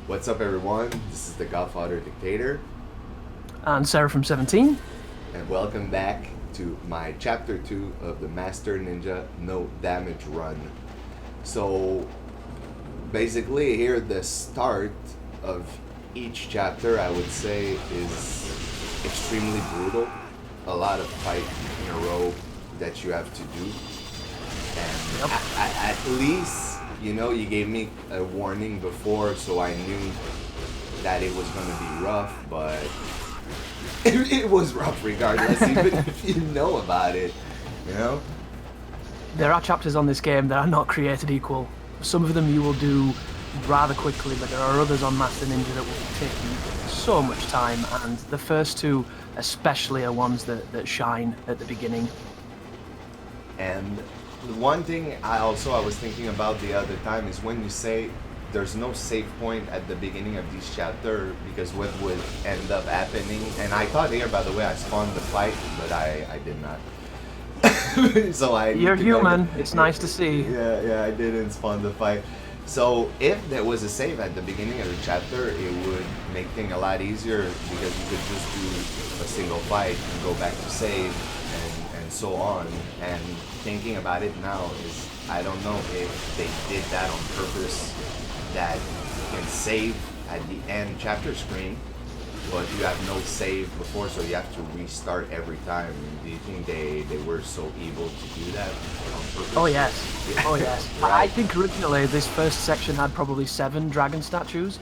What's up, everyone? This is the Godfather Dictator, And Sarah from 17. and welcome back to my chapter 2 of the Master Ninja No Damage Run. So, basically, here the start of each chapter, I would say, is extremely brutal. A lot of fight in a row that you have to do, and Yep. at least you gave me a warning before, so I knew that it was gonna be rough, but it was rough regardless, even if you know about it, you know? There are chapters on this game that are not created equal. Some of them you will do rather quickly, but there are others on Master Ninja that will take you so much time, and the first two especially are ones that shine at the beginning. And one thing I was thinking about the other time is when you say there's no save point at the beginning of each chapter, because what would end up happening, and I thought here, by the way, I spawned the fight, but I did not. So You're human. It's nice to see. Yeah, I didn't spawn the fight. So if there was a save at the beginning of the chapter, it would make things a lot easier, because you could just do a single fight and go back to save and so on. And thinking about it now is, I don't know if they did that on purpose, that you can save at the end chapter screen, but you have no save before, so you have to restart every time. Do you think they were so able to do that on purpose? Oh yes, oh yes. Right. I think originally this first section had probably 7 dragon statues,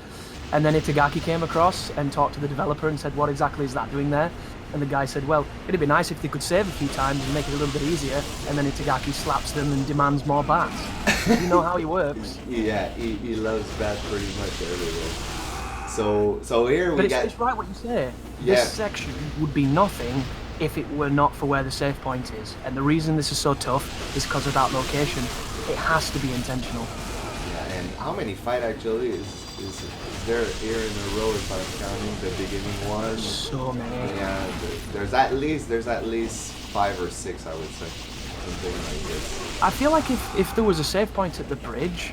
and then Itagaki came across and talked to the developer and said, what exactly is that doing there? And the guy said, well, it'd be nice if they could save a few times and make it a little bit easier. And then Itagaki slaps them and demands more bats. You know how he works. Yeah, he loves bats pretty much everywhere. So here we But got... it's right what you say. Yeah. This section would be nothing if it were not for where the save point is. And the reason this is so tough is because of that location. It has to be intentional. Yeah, and how many fight actually is there here in a row, if I'm counting the beginning one? So many. Yeah, there's at least 5 or 6, I would say, something like this. I feel like if there was a save point at the bridge,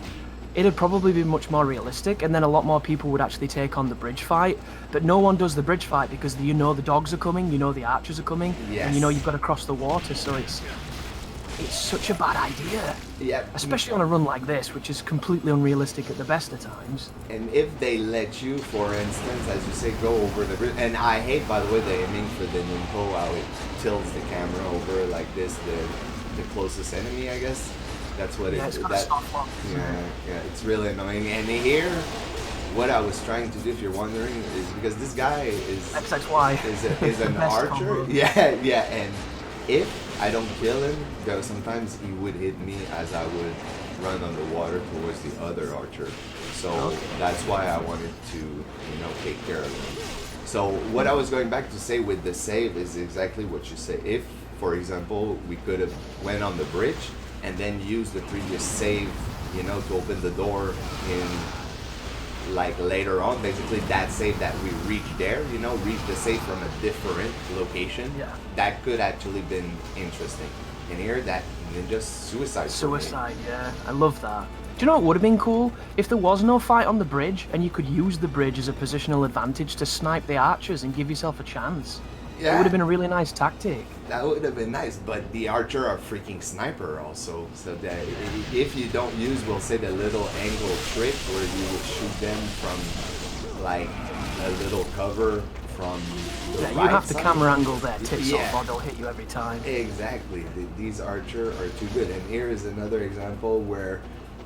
it'd probably be much more realistic, and then a lot more people would actually take on the bridge fight. But no one does the bridge fight because you know the dogs are coming, you know the archers are coming, Yes. and you know you've got to cross the water, so it's such a bad idea. Yeah, Especially on a run like this, which is completely unrealistic at the best of times. and if they let you, for instance, as you say, go over the bridge, and I hate, by the way, the aiming for the Ninpo, how it tilts the camera over like this, the closest enemy, I guess. That's what Yeah, it it's got a that, stop block. yeah, it's really annoying. And here, what I was trying to do, if you're wondering, is because this guy XXY. is an Best archer. combo. Yeah, and if I don't kill him, though sometimes he would hit me as I would run on the water towards the other archer. So Okay. that's why I wanted to, take care of him. So what I was going back to say with the save is exactly what you say. If, for example, we could have went on the bridge and then used the previous save, to open the door in, like, later on, basically that save that we reached there, reached the save from a different location. Yeah. That could actually been interesting. And here, that ninja suicide. for me. Suicide, yeah. I love that. Do you know what would have been cool? If there was no fight on the bridge and you could use the bridge as a positional advantage to snipe the archers and give yourself a chance. It Yeah. would have been a really nice tactic. That would have been nice, but the archer are freaking sniper also. So that if you don't use, we'll say, the little angle trick where you would shoot them from like a little cover from the Yeah, right you have to side. camera angle their tits Yeah. off or they'll hit you every time. Exactly. These archer are too good. And here is another example where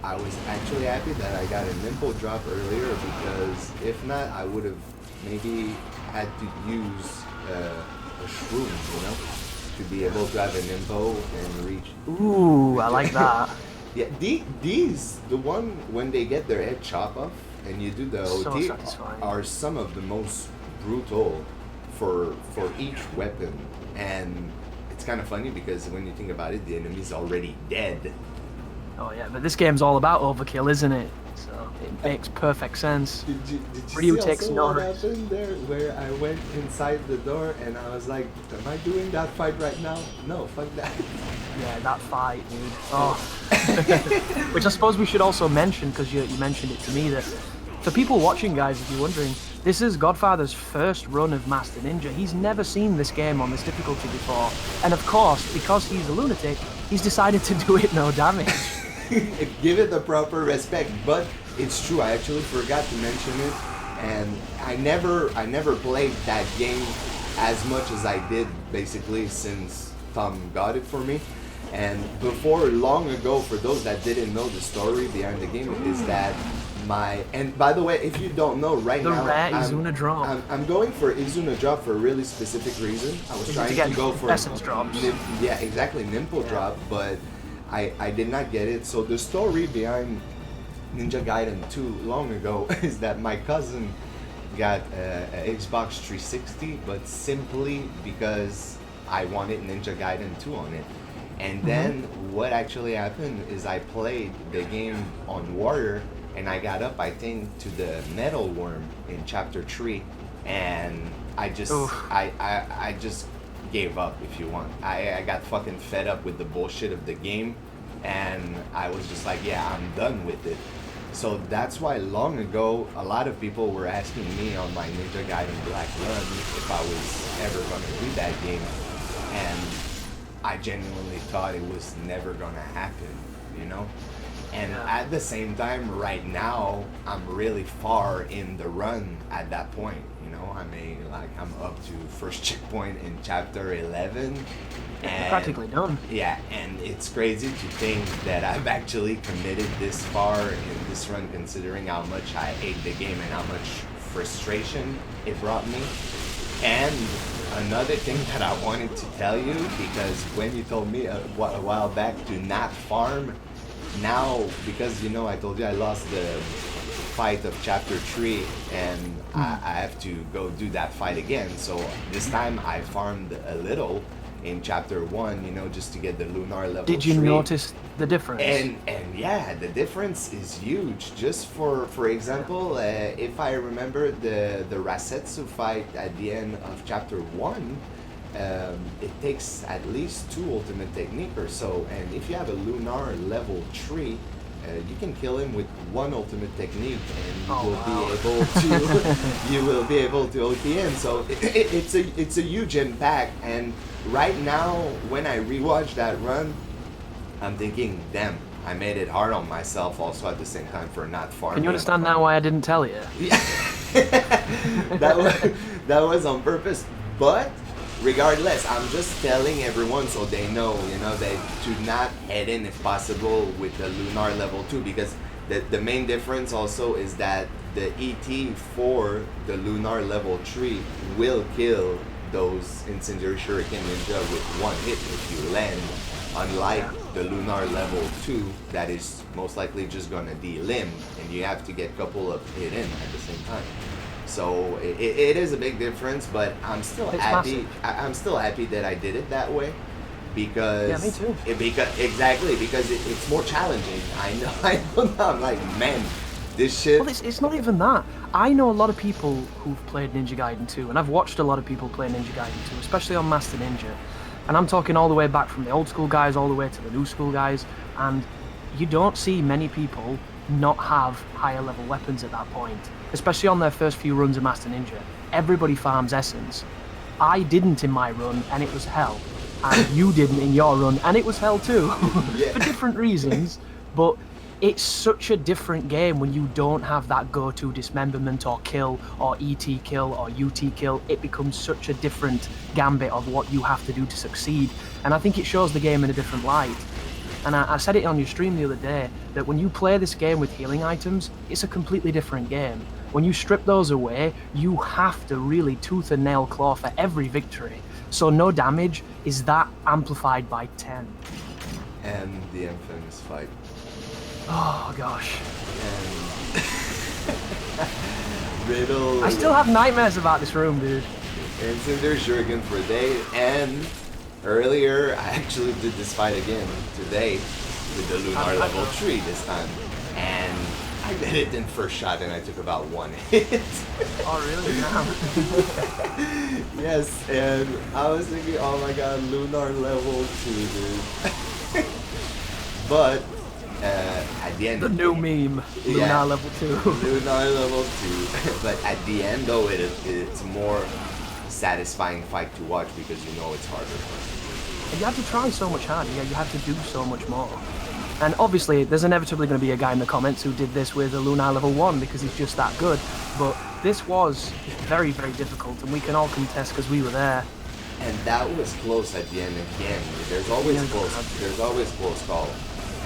I was actually happy that I got a nimble drop earlier, because if not, I would have maybe had to use a shroom, to be able to have an info and reach. Ooh, I like that. Yeah, the one when they get their head chopped off and you do the So OT satisfying. are some of the most brutal for each weapon. And it's kind of funny because when you think about it, the enemy's already dead. Oh yeah, but this game's all about overkill, isn't it? So it makes perfect sense. Did Ryu you see takes also no what risks. happened there, where I went inside the door and I was like, am I doing that fight right now? No, fuck that. Yeah, that fight, dude. Oh. Which I suppose we should also mention, because you mentioned it to me, that For people watching, guys, if you're wondering, this is Godfather's first run of Master Ninja. He's never seen this game on this difficulty before. And of course, because he's a lunatic, he's decided to do it no damage. Give it the proper respect, but it's true. I actually forgot to mention it, and I never played that game as much as I did basically since Tom got it for me. And before, long ago, for those that didn't know the story behind the game, is that and by the way, if you don't know right The now, rare Izuna drop. I'm going for Izuna drop for a really specific reason. I was trying get to go for essence drops. Yeah, exactly, Nimpo drop, but I did not get it. So the story behind Ninja Gaiden 2 long ago is that my cousin got a Xbox 360, but simply because I wanted Ninja Gaiden 2 on it. And then what actually happened is I played the game on Warrior, and I got up, I think, to the Metal Worm in Chapter 3, and I just I just gave up, if you want. I got fucking fed up with the bullshit of the game, and I was just like, yeah, I'm done with it. So that's why long ago, a lot of people were asking me on my Ninja Gaiden Black run if I was ever gonna do that game, and I genuinely thought it was never gonna happen, you know? And at the same time, right now, I'm really far in the run at that point, you know? I'm up to first checkpoint in chapter 11. And Practically done. yeah, and it's crazy to think that I've actually committed this far in this run, considering how much I hate the game and how much frustration it brought me. And another thing that I wanted to tell you, because when you told me a while back to not farm, now, because you know I told you I lost the fight of chapter 3, and I have to go do that fight again. So this time I farmed a little in chapter 1, you know, just to get the lunar level. Did you 3. notice the difference? And yeah, the difference is huge. Just for example, if I remember the Rasetsu fight at the end of chapter 1, it takes at least 2 ultimate technique or so, and if you have a lunar level 3, you can kill him with 1 ultimate technique, and you will be able to OT him. So it's a huge impact. And right now, when I rewatch that run, I'm thinking, damn, I made it hard on myself also at the same time for not farming. Can you understand now why I didn't tell you? Yeah. that was on purpose. But regardless, I'm just telling everyone so they know, you know, they should not head in if possible with the lunar level 2, because the main difference also is that the ET for the lunar level 3 will kill those incendiary shuriken ninja with 1 hit if you land, unlike the lunar level 2 that is most likely just gonna de-limb, and you have to get a couple of hit in at the same time. So it is a big difference, but I'm still happy. I'm still happy that I did it that way, because yeah, me too. Because it's more challenging. I know. I'm like, man, this shit. Well, it's not even that. I know a lot of people who've played Ninja Gaiden 2, and I've watched a lot of people play Ninja Gaiden 2, especially on Master Ninja. And I'm talking all the way back from the old school guys all the way to the new school guys, and you don't see many people not have higher level weapons at that point, especially on their first few runs of Master Ninja. Everybody farms essence. I didn't in my run, and it was hell. And you didn't in your run, and it was hell too. For different reasons, but it's such a different game when you don't have that go-to dismemberment or kill or ET kill or UT kill. It becomes such a different gambit of what you have to do to succeed, and I think it shows the game in a different light. And I said it on your stream the other day, that when you play this game with healing items, it's a completely different game. When you strip those away, you have to really tooth and nail claw for every victory. So no damage is that amplified by 10. And the infamous fight. Oh gosh. And Riddle. I still have nightmares about this room, dude. And Cinder Shuriken for a day, and earlier I actually did this fight again today with the lunar level 3 this time, and I did it in first shot and I took about 1 hit. Oh really? Yes, and I was thinking, oh my god, lunar level 2, dude. But At the end, The new meme, Lunar Yeah. level 2. Lunar level 2. But at the end, though, it's more satisfying fight to watch because you know it's harder. And you have to try so much harder, yeah, you have to do so much more. And obviously, there's inevitably going to be a guy in the comments who did this with a Lunar level 1 because he's just that good. But this was very, very difficult, and we can all contest because we were there. And that was close at the end again. There's always Yeah. close. There's always close call.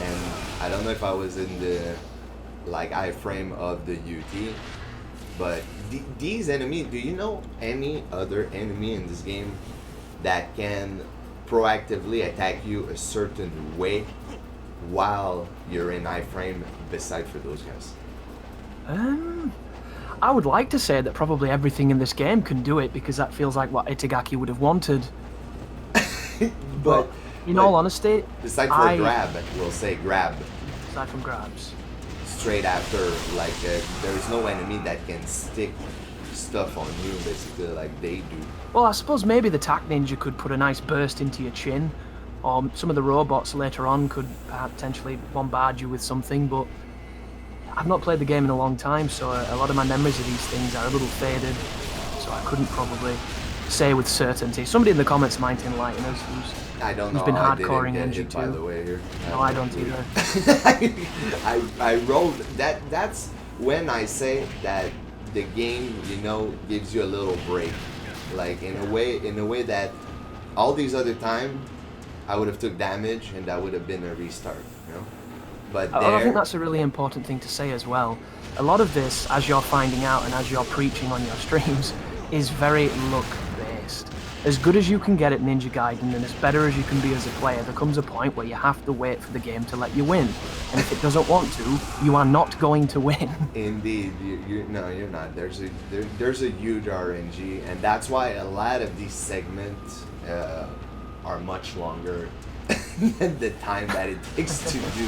And I don't know if I was in the like iframe of the UT, but these enemies. Do you know any other enemy in this game that can proactively attack you a certain way while you're in iframe, beside for those guys? I would like to say that probably everything in this game can do it because that feels like what Itagaki would have wanted. But in all honesty, Beside for grab, we'll say grab. aside from grabs, Straight after, like, there's no enemy that can stick stuff on you, basically, like they do. well, I suppose maybe the Tac Ninja could put a nice burst into your chin, or some of the robots later on could potentially bombard you with something, but I've not played the game in a long time, so a lot of my memories of these things are a little faded, so I couldn't probably say with certainty. Somebody in the comments might enlighten us I don't who's know. been I didn't hardcoring get Ninja hit, by the 2. way, here. No, I don't either. I rolled that. That's when I say that the game, you know, gives you a little break, like in a way that all these other time I would have took damage and that would have been a restart, you know. But I think there, that's a really important thing to say as well. A lot of this, as you're finding out and as you're preaching on your streams, is very luck-based. As good as you can get at Ninja Gaiden and as better as you can be as a player, there comes a point where you have to wait for the game to let you win. And if it doesn't want to, you are not going to win. indeed, no, you're not. There's a huge RNG, and that's why a lot of these segments are much longer than the time that it takes to do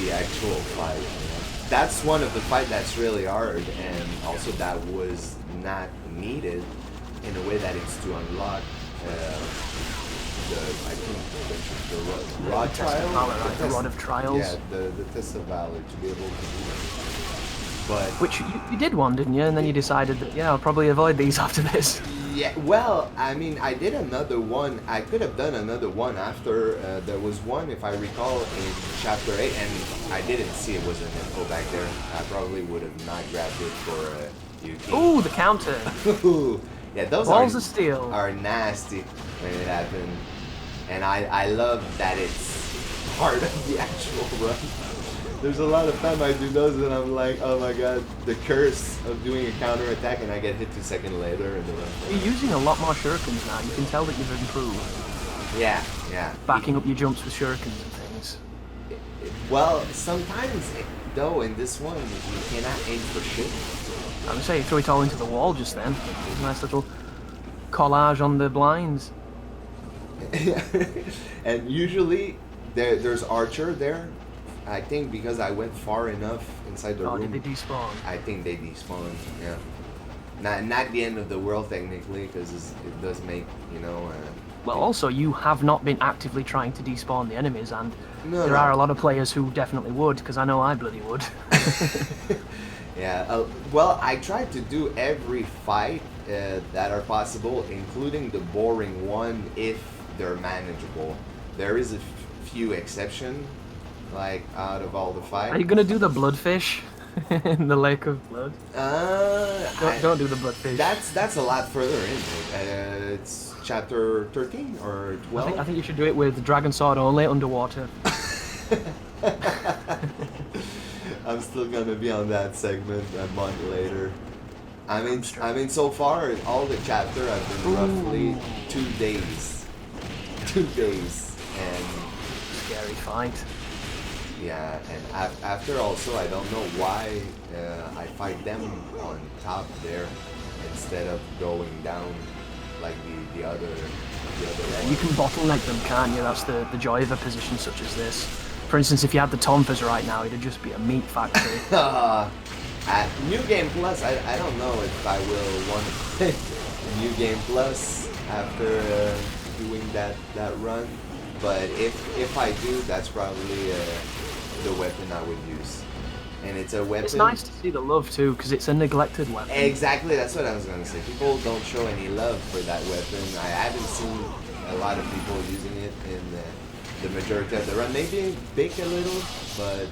the actual fight. You know? That's one of the fight that's really hard, and also that was not needed in a way that it's to unlock the rod Test of trial, Valor, right? The Rod of Trials. Yeah, the test of valor to be able to do that. But Which you did one, didn't you? And then you decided that, yeah, I'll probably avoid these after this. yeah, well, I mean, I did another one. I could have done another one after. There was one, if I recall, in chapter 8, and I didn't see it was an info back there. I probably would have not grabbed it for UT. Ooh, the counter. Ooh. Yeah, those Balls of steel. are nasty when it happened. And I love that it's part of the actual run. There's a lot of time I do those and I'm like, oh my god, the curse of doing a counter attack and I get hit 2 seconds later and the run. You're using a lot more shurikens now. You can tell that you've improved. Yeah, yeah. Backing up your jumps with shurikens and things. Well, sometimes, though, in this one, you cannot aim for shit. I would say you throw it all into the wall just then. There's a nice little collage on the blinds. And usually, there's Archer there. I think because I went far enough inside the Oh, room. did they despawn? I think they despawn, yeah. Not the end of the world, technically, because it does make, you know... Well, also, you have not been actively trying to despawn the enemies, and No, there are a lot of players who definitely would, because I know I bloody would. Yeah, well, I tried to do every fight that are possible, including the boring one, if they're manageable. There is a few exceptions, like, out of all the fights. Are you going to do the bloodfish in the lake of blood? Don't do the bloodfish. That's a lot further in. It's chapter 13 or 12. I think you should do it with Dragon Sword only, underwater. I'm still gonna be on that segment a month later. I mean, so far all the chapter have been roughly 2 days. 2 days, and Scary fight. yeah, and after also I don't know why I fight them on top there instead of going down like the other one. You can bottleneck them, can't you? That's the joy of a position such as this. For instance, if you had the Tonfas right now, it'd just be a meat factory. At New Game Plus, I don't know if I will want to play New Game Plus after doing that run, but if I do, that's probably the weapon I would use. And it's a weapon. It's nice to see the love too, because it's a neglected weapon. Exactly, that's what I was gonna say. People don't show any love for that weapon. I haven't seen a lot of people using it in the majority of the run. Maybe Big a little, but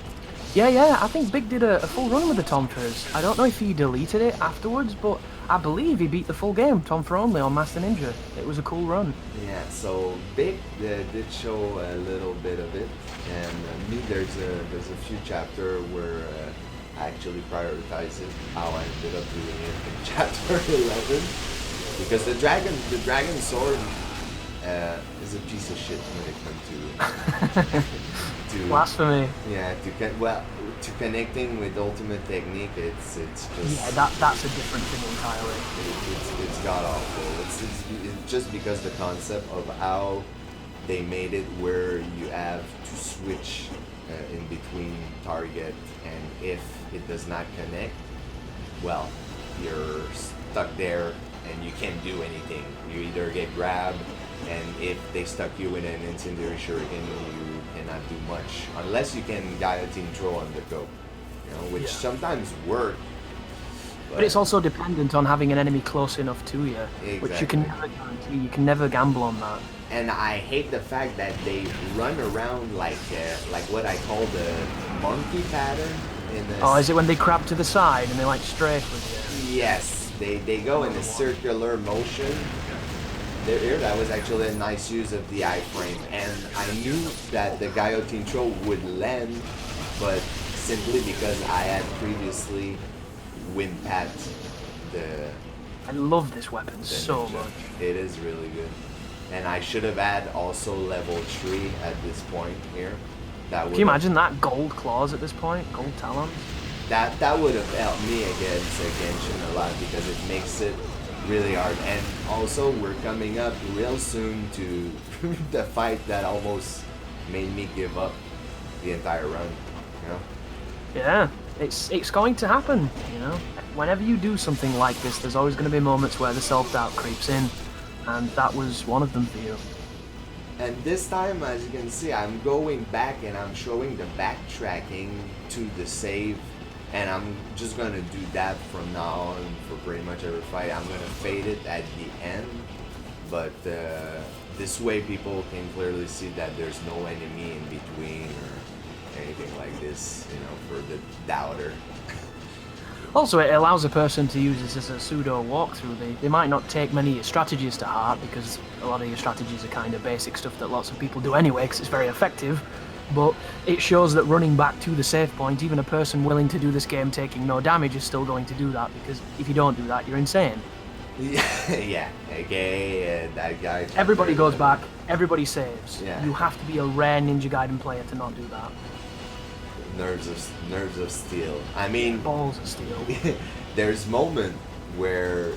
Yeah, I think Big did a full run with the Tonfas. I don't know if he deleted it afterwards, but I believe he beat the full game, Tonfa only, on Master Ninja. It was a cool run. yeah. So Big did show a little bit of it, and me there's a few chapter where I actually prioritize it. How I ended up doing it in chapter 11, because the dragon sword is a piece of shit when it comes to Blasphemy. yeah, to connecting with ultimate technique, it's just Yeah, that's a different thing entirely. it's god awful. It's just because the concept of how they made it where you have to switch in between target, and if it does not connect, well, you're stuck there and you can't do anything. You either get grabbed, and if they stuck you in an incendiary shuriken, you cannot do much unless you can guillotine throw on the go, which sometimes work. But it's also dependent on having an enemy close enough to you, which you can Exactly. never guarantee. You can never gamble on that. And I hate the fact that they run around like what I call the monkey pattern in this. Oh, is it when they crab to the side and they like strafe with you? Yes, they go in a circular motion. There, that was actually a nice use of the iframe, and I knew that the guillotine throw would land, but simply because I had previously wind packed the I love this weapon the so ninja. much. It is really good, and I should have had also level 3 at this point here. That would Can you imagine that? Gold claws at this point? Gold talons? that would have helped me against Genshin a lot, because it makes it really hard. And also we're coming up real soon to the fight that almost made me give up the entire run, Yeah, it's going to happen, Whenever you do something like this, there's always going to be moments where the self-doubt creeps in, and that was one of them for you. And this time, as you can see, I'm going back and I'm showing the backtracking to the save, and I'm just gonna do that from now on for pretty much every fight. I'm gonna fade it at the end, but this way people can clearly see that there's no enemy in between or anything like this, for the doubter. Also, it allows a person to use this as a pseudo walkthrough. They might not take many of your strategies to heart, because a lot of your strategies are kind of basic stuff that lots of people do anyway, because it's very effective. But it shows that running back to the save point, even a person willing to do this game taking no damage is still going to do that, because if you don't do that, you're insane. Yeah, okay, that guy. Everybody goes back, everybody saves. Yeah. You have to be a rare Ninja Gaiden player to not do that. Nerves of steel. I mean, Balls of steel. there's moment where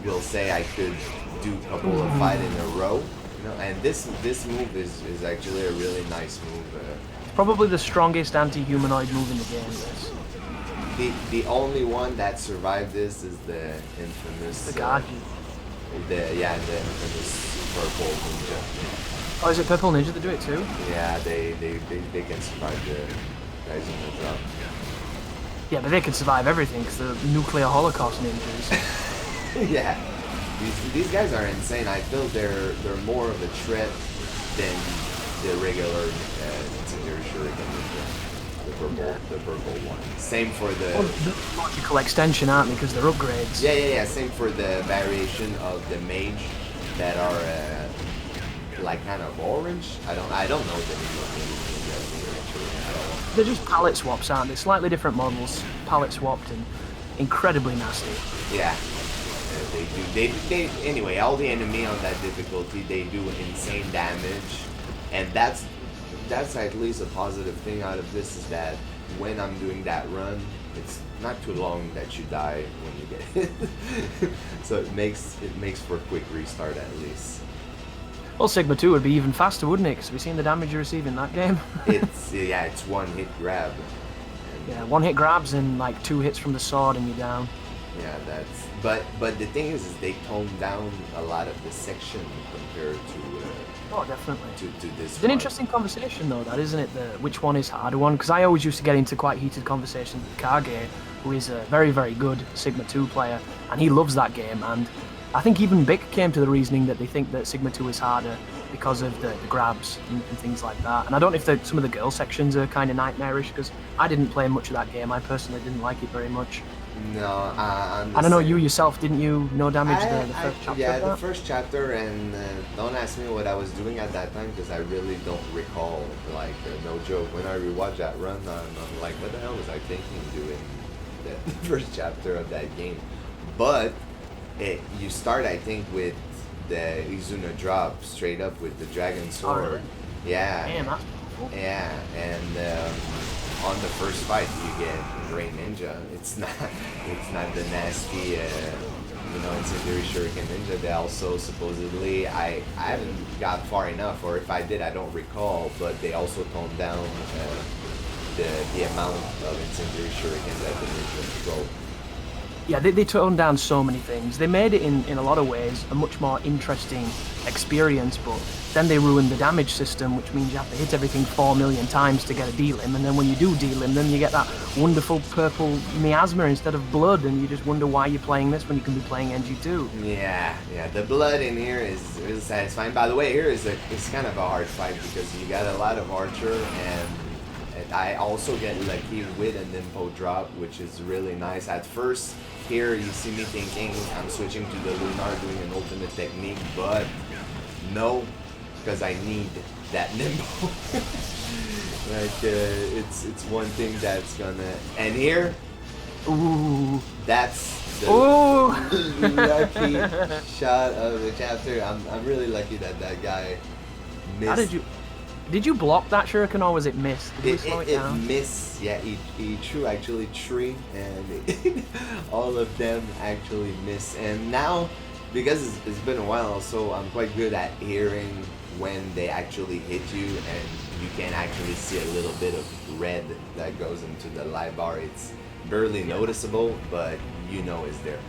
we'll say I could do a couple of fight in a row, and this move is actually a really nice move. Probably the strongest anti-humanoid move in the game, this. The only one that survived this is the infamous The Gaiden. the infamous purple ninja. Oh, is it Purple Ninja that do it too? Yeah, they can survive the guys in the drop. Yeah, but they can survive everything, because they're nuclear holocaust ninjas. Yeah, these guys are insane. I feel they're more of a threat than the regular incendiary shuriken ninja, the purple one. Same for Well, the the logical extension, aren't they? Because they're upgrades. yeah. Same for the variation of the mage that are like kind of orange. I don't know the name of the actually. I don't know. They're just palette swaps, aren't they? Slightly different models, palette swapped, and incredibly nasty. Yeah, they do. They anyway. All the enemy on that difficulty, they do insane damage, and that's at least a positive thing out of this, is that when I'm doing that run, it's not too long that you die when you get hit. So it makes for a quick restart at least. Well, Sigma 2 would be even faster, wouldn't it? Because we've seen the damage you receive in that game. It's one hit grab. And Yeah, one hit grabs and like 2 hits from the sword and you're down. yeah, but the thing is they toned down a lot of the section compared to Oh, definitely. to this It's an one. interesting conversation, though, that isn't it? The which one is harder one? Because I always used to get into quite heated conversations with Kage, who is a very, very good Sigma 2 player, and he loves that game. And I think even Bick came to the reasoning that they think that Sigma 2 is harder because of the grabs and things like that. And I don't know if some of the girl sections are kind of nightmarish, because I didn't play much of that game. I personally didn't like it very much. No, I'm the I don't know, same. you yourself, didn't you? No damage the first chapter Yeah, of the that? first chapter, and don't ask me what I was doing at that time because I really don't recall. Like, no joke. When I rewatch that run, I'm like, what the hell was I thinking doing the first chapter of that game? But you start, I think, with the Izuna drop straight up with the dragon sword. really? Yeah. Damn, that's cool. Yeah, and on the first fight you get Great Ninja. It's not the nasty incendiary shuriken ninja. They also supposedly I haven't got far enough, or if I did I don't recall, but they also toned down the amount of incendiary shuriken that the ninja throw. Yeah, they toned down so many things. They made it in a lot of ways a much more interesting experience, but then they ruined the damage system, which means you have to hit everything 4 million times to get a D-limb, and then when you do D-limb them, you get that wonderful purple miasma instead of blood, and you just wonder why you're playing this when you can be playing NG2. Yeah, the blood in here is satisfying. By the way, here it's kind of a hard fight because you got a lot of archer, and I also get lucky with a Nimpo drop, which is really nice. At first, here you see me thinking I'm switching to the Lunar, doing an ultimate technique, but no, because I need that Nimpo. It's one thing that's gonna. And here, Ooh. that's the Ooh. lucky shot of the chapter. I'm really lucky that guy missed. How did you block that shuriken, or was it missed? Did we slow it down? It missed, yeah, he threw actually 3, and all of them actually missed. And now, because it's been a while, so I'm quite good at hearing when they actually hit you, and you can actually see a little bit of red that goes into the live bar. It's barely noticeable, but you know it's there.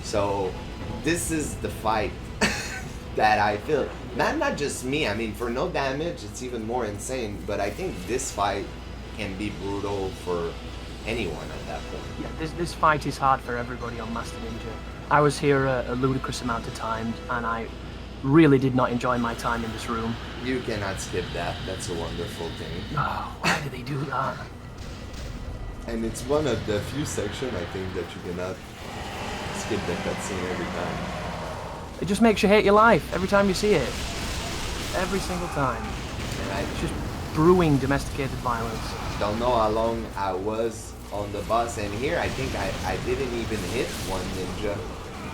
So this is the fight that I feel, not just me, I mean, for no damage it's even more insane, but I think this fight can be brutal for anyone at that point. Yeah, this fight is hard for everybody on Master Ninja. I was here a ludicrous amount of times, and I really did not enjoy my time in this room. You cannot skip that. That's a wonderful thing. Oh, why do they do that? And it's one of the few sections I think that you cannot skip the cutscene every time. It just makes you hate your life every time you see it. Every single time. And It's just brewing domesticated violence. don't know how long I was on the boss, and here I think I didn't even hit one ninja.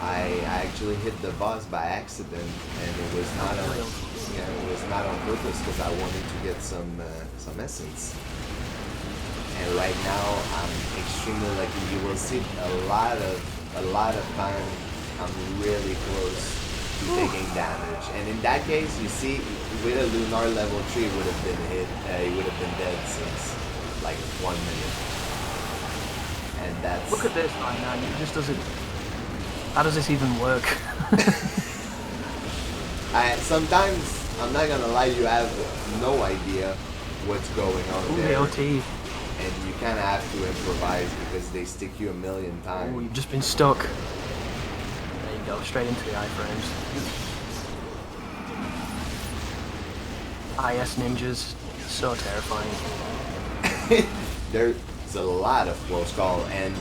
I actually hit the boss by accident, and it was not on purpose because I wanted to get some essence. And right now I'm extremely lucky. You will see a lot of time I'm really close to taking damage, and in that case, you see, with a Lunar level 3, would have been hit. He would have been dead since like 1 minute. And that's. Look at this right now. It just doesn't. How does this even work? Sometimes, I'm not gonna lie, you have no idea what's going on Ooh, there, the OT. and you kind of have to improvise because they stick you a million times. Ooh, you've just been stuck. There you go, straight into the iframes. IS ninjas, so terrifying. There's a lot of close call, and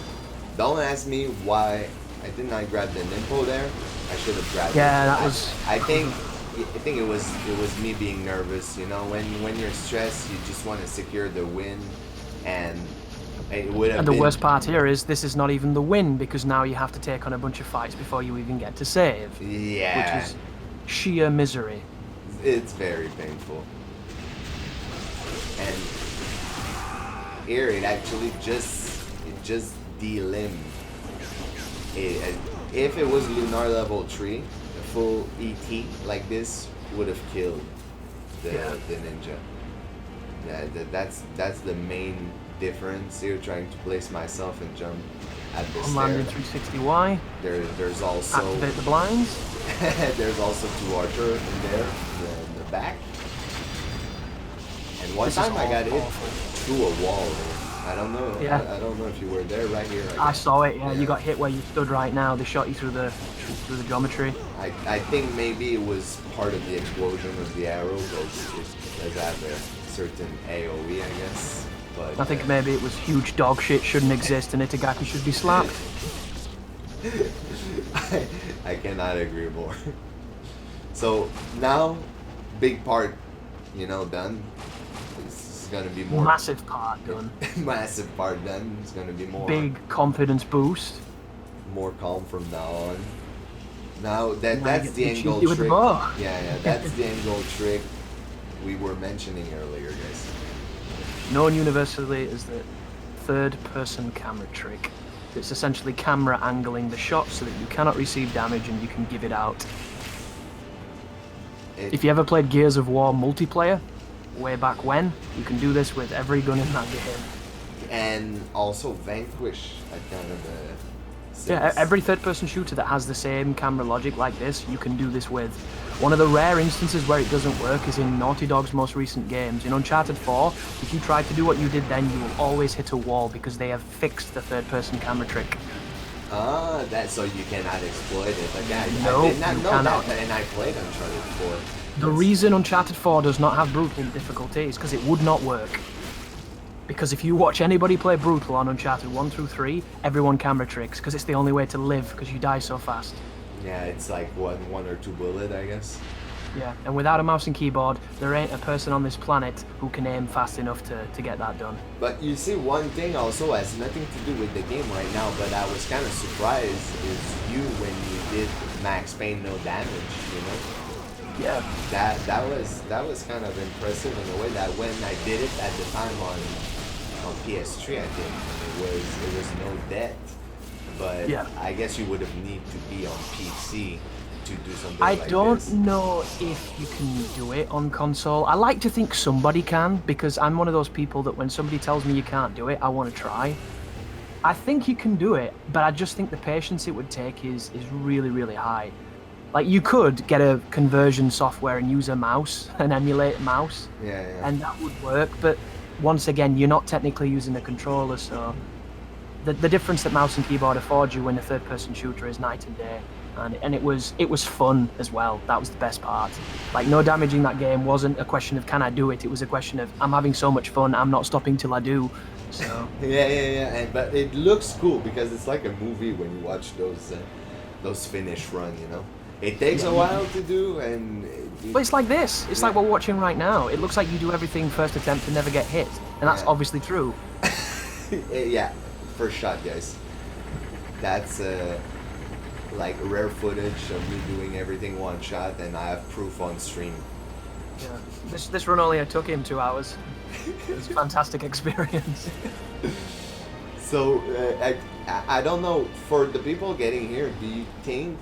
don't ask me why I did not grab the Nimpo there. I should have grabbed it. That was. I think it was me being nervous. You know, when you're stressed, you just want to secure the win, and it would have. And the been, worst part here is this is not even the win, because now you have to take on a bunch of fights before you even get to save. Yeah. Which is sheer misery. It's very painful. And here it actually just de-limbed. If it was Lunar level 3, a full ET like this would have killed the ninja. Yeah, that's the main difference here, trying to place myself and jump at the On stair. landing 360Y. There's also Activate the blinds. there's also 2 archer in there, the back. And one This is time I got hit awful. through a wall. I don't know. Yeah. I don't know if you were there right here. I saw it. Yeah, you got hit where you stood right now. They shot you through the geometry. I think maybe it was part of the explosion of the arrow, because it does have a certain AoE, I guess. But I think maybe it was huge dog shit shouldn't exist and Itagaki should be slapped. I cannot agree more. So now, big part, done. It's gonna be more Massive part done. massive part done. It's gonna be more Big confidence boost. more calm from now on. Now Now that's you the get to end goal shoot with the trick. bow. Yeah, that's the end goal trick we were mentioning earlier, guys. Known universally as the third-person camera trick. It's essentially camera angling the shot so that you cannot receive damage and you can give it out. If you ever played Gears of War multiplayer, way back when, you can do this with every gun in that game. And also Vanquish, I kind of Yeah, every third-person shooter that has the same camera logic like this, you can do this with. One of the rare instances where it doesn't work is in Naughty Dog's most recent games. In Uncharted 4, if you try to do what you did then, you will always hit a wall because they have fixed the third-person camera trick. That so you cannot exploit it. Like, I No, did not you know cannot. that, and I played Uncharted 4. The reason Uncharted 4 does not have Brutal difficulty is because it would not work. Because if you watch anybody play Brutal on Uncharted 1 through 3, everyone camera tricks, because it's the only way to live, because you die so fast. Yeah, it's like one or two bullet, I guess. Yeah, and without a mouse and keyboard, there ain't a person on this planet who can aim fast enough to get that done. But you see, one thing also has nothing to do with the game right now, but I was kind of surprised is you when you did Max Payne no damage, Yeah. That was kind of impressive in a way that when I did it at the time on PS3, I think it was no death, but Yeah. I guess you would have need to be on PC to do something I like don't this. know if you can do it on console. I like to think somebody can, because I'm one of those people that when somebody tells me you can't do it, I want to try. I think you can do it, but I just think the patience it would take is really, really high. Like, you could get a conversion software and use a mouse, an emulate mouse, Yeah. and that would work, but once again, you're not technically using a controller, so the difference that mouse and keyboard afford you when a third-person shooter is night and day. And it was fun as well. That was the best part. Like, no damaging that game wasn't a question of can I do it. It was a question of I'm having so much fun. I'm not stopping till I do. So Yeah. But it looks cool because it's like a movie when you watch those finish run. It takes a while to do, and but it's like this. It's like we're watching right now. It looks like you do everything first attempt and never get hit, and that's Yeah. obviously true. yeah, first shot, guys. That's like rare footage of me doing everything one shot, and I have proof on stream. Yeah. This run only took him 2 hours. It was a fantastic experience. So I don't know, for the people getting here, do you think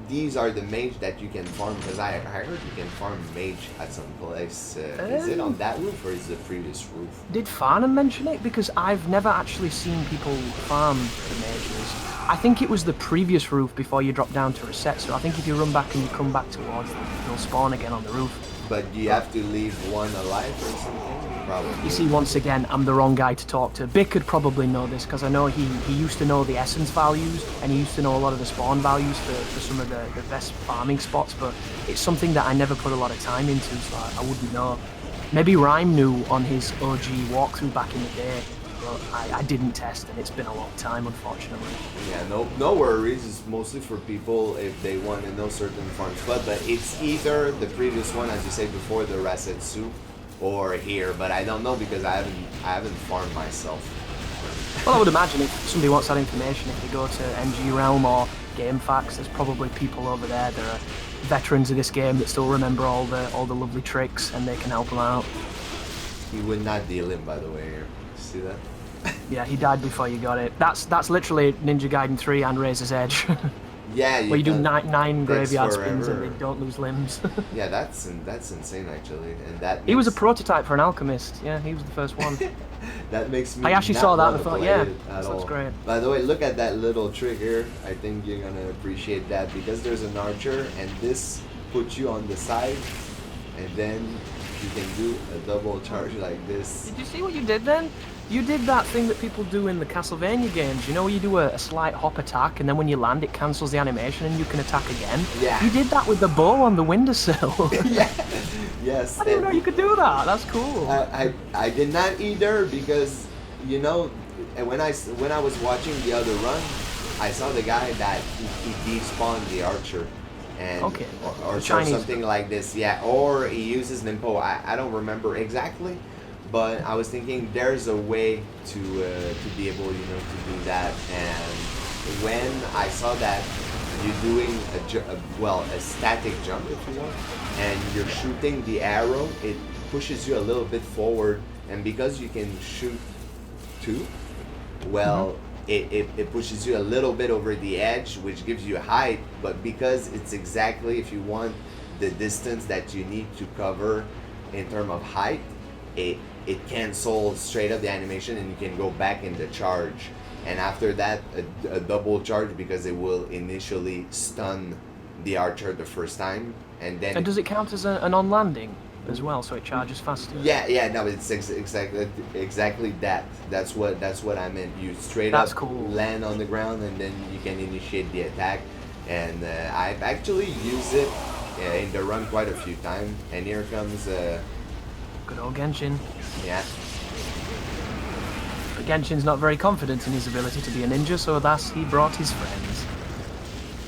these are the mage that you can farm? Because I heard you can farm mage at some place. Is it on that roof or is it the previous roof? Did Farnham mention it? Because I've never actually seen people farm the mages. I think it was the previous roof before you drop down to reset, so I think if you run back and you come back towards them, you'll spawn again on the roof. But do you have to leave one alive or something? Probably. You see, once again, I'm the wrong guy to talk to. Bick could probably know this, because I know he used to know the essence values, and he used to know a lot of the spawn values for some of the best farming spots, but it's something that I never put a lot of time into, so I wouldn't know. Maybe Rhyme knew on his OG walkthrough back in the day, but I didn't test, and it's been a long time, unfortunately. Yeah, no worries. It's mostly for people if they want to know certain farm spot, but it's either the previous one, as you say before, the Rasetsu, or here, but I don't know because I haven't farmed myself. Well, I would imagine if somebody wants that information, if they go to NG Realm or GameFAQs, there's probably people over there that are veterans of this game that still remember all the lovely tricks, and they can help them out. You would not deal him, by the way. Here, see that? Yeah, he died before you got it. That's literally Ninja Gaiden 3 and Razor's Edge. Yeah, where you do nine graveyard forever. spins and they don't lose limbs. Yeah, that's insane actually, and that He was a prototype for an alchemist. Yeah, he was the first one. that makes me. I actually not saw that want and to thought, play yeah, it at that all. looks great. By the way, look at that little trick here. I think you're gonna appreciate that because there's an archer, and this puts you on the side, and then you can do a double charge like this. Did you see what you did then? You did that thing that people do in the Castlevania games, you know, where you do a slight hop attack and then when you land it cancels the animation and you can attack again? Yeah. You did that with the bow on the windowsill. Yeah. Yes. I didn't know you could do that. That's cool. I did not either because, you know, when I was watching the other run, I saw the guy that he despawned the archer. And, Okay. or something like this, yeah. Or he uses Nimpo. I don't remember exactly, but I was thinking there's a way to be able, you know, to do that. And when I saw that you're doing a static jump, if you want, and you're shooting the arrow, it pushes you a little bit forward, and because you can shoot two, well. It pushes you a little bit over the edge, which gives you height, but because it's exactly, if you want, the distance that you need to cover in terms of height, it cancels straight up the animation and you can go back in the charge. And after that, a double charge, because it will initially stun the archer the first time, and then... And does it count as an on-landing as well, so it charges faster? Yeah, no, it's exactly that. That's what I meant. You straight That's up cool. land on the ground, and then you can initiate the attack. And I've actually used it in the run quite a few times. And here comes Good old Genshin. yeah. But Genshin's not very confident in his ability to be a ninja, so thus he brought his friends.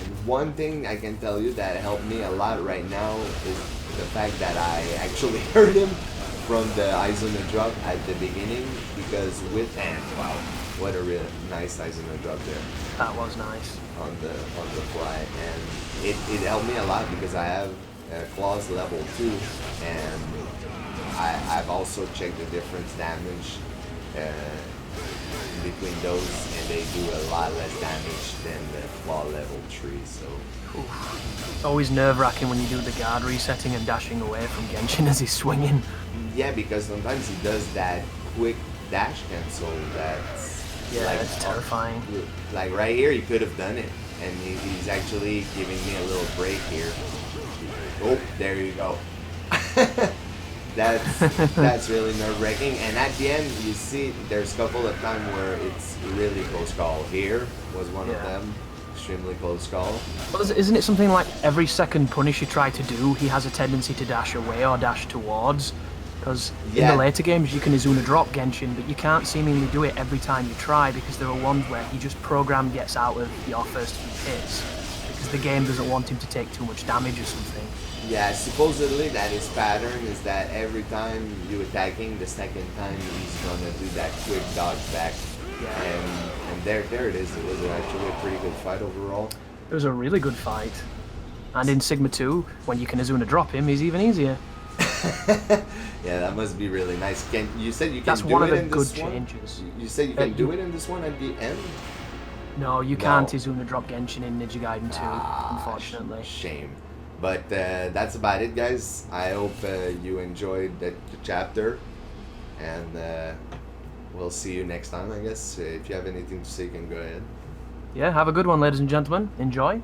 And one thing I can tell you that helped me a lot right now is the fact that I actually heard him from the eyes on the drop at the beginning, because with wow, what a real nice eyes on the drop there That was nice. on the fly, and it helped me a lot because I have claws level 2, and I've also checked the difference damage between those, and they do a lot less damage than the claw level 3. So It's always nerve-wracking when you do the guard resetting and dashing away from Genshin as he's swinging. yeah, because sometimes he does that quick dash cancel that's It's terrifying. Like right here, he could have done it, and he's actually giving me a little break here. Oh, there you go. That's really nerve-wracking. And at the end, you see, there's a couple of times where it's really close call. Here was one of them. Extremely close call. Well, isn't it something like every second punish you try to do, he has a tendency to dash away or dash towards? Because in the later games you can Izuna drop Genshin, but you can't seemingly do it every time you try, because there are ones where he just programmed gets out of your first few hits, because the game doesn't want him to take too much damage or something. Yeah, supposedly that his pattern is that every time you attacking, the second time he's gonna do that quick dodge back. Yeah. And there it is. It was actually a pretty good fight overall. It was a really good fight. And in Sigma 2, when you can Izuna drop him, he's even easier. Yeah, that must be really nice. You said you can That's do one of it the in good this one? changes. You said you can do it in this one at the end? No, you can't Izuna drop Genshin in Ninja Gaiden 2, unfortunately. Shame. But that's about it, guys. I hope you enjoyed the chapter, and we'll see you next time, I guess. If you have anything to say, you can go ahead. Yeah, have a good one, ladies and gentlemen. Enjoy.